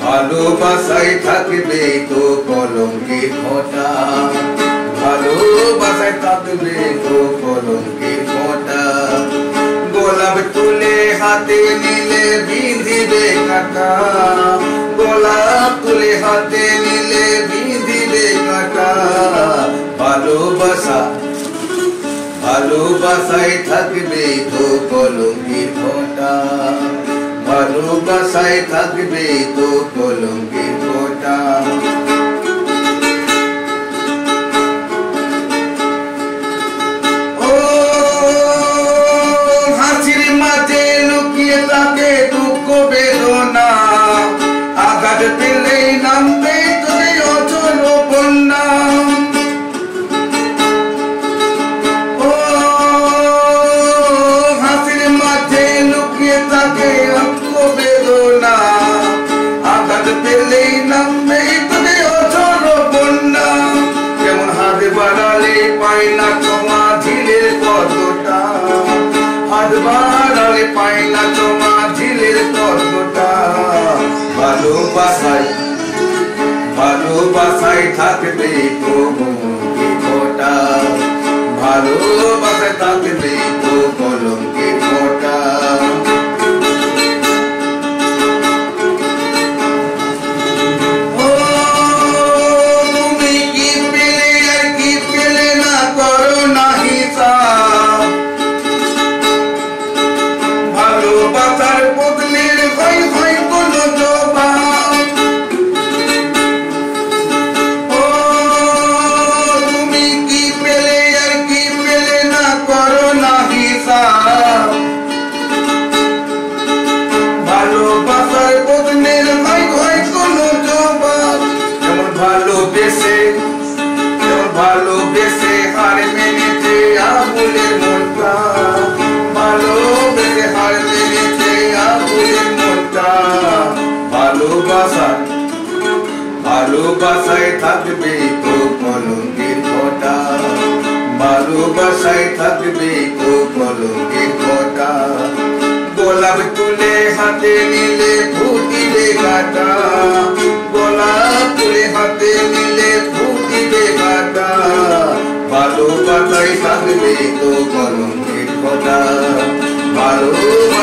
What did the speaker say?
ভালোবাসায় থাকবে তো কলঙ্কের ফোঁটা, ভালোবাসায় থাকবে তো কলঙ্কের ফোঁটা। গোলাপ তুলে হাতে নিলে বিঁধিবে কাঁটা, গোলাপ তুলে হাতে নিলে বিঁধিবে কাঁটা। ভালোবাসায় থাকবে তো কলঙ্কের ফোঁটা, ভালোবাসায় থাকবে তো কলঙ্কের ফোঁটা। ও হাসির মাঝে লুকিয়ে থাকে দুঃখ বেদনা, আঘাত পেলেই নামবে তোরে অচল বন্যা। যেমন হাত বাড়ালে পায় না তোমা ঝিলের কতটা, হাত বাড়ালে পায় না তোমা ঝিলের কতটা। ভালোবাসায় থাকবে তো কলঙ্কের ফোঁটা, ভালোবাসায় থাকবে তো কলঙ্কের ফোঁটা। ভালোবাসার বদলের হয় হয় কোনো জবাব। ও তুমি কি পেলে আর কি পেলে না করো না হিসাব। ভালোবাসার বদলের হয় হয় কোনো জবাব। যেমন ভালোবেসে হার মেনেছে আবুলের মনটা, ভালোবেসে হার মেনেছে আবুলের মনটা। ভালোবাসায় থাকবে তো কলঙ্কের ফোঁটা, ভালোবাসায় থাকবে তো কলঙ্কের ফোঁটা। গোলাপ তুলে হাতে নিলে ফুটিবে কাঁটা, গোলাপ তুলে হাতে নিলে ফুটিবে কাঁটা। ভালোবাসায় থাকবে তো কলঙ্কের ফোঁটা, ভালোবাসায়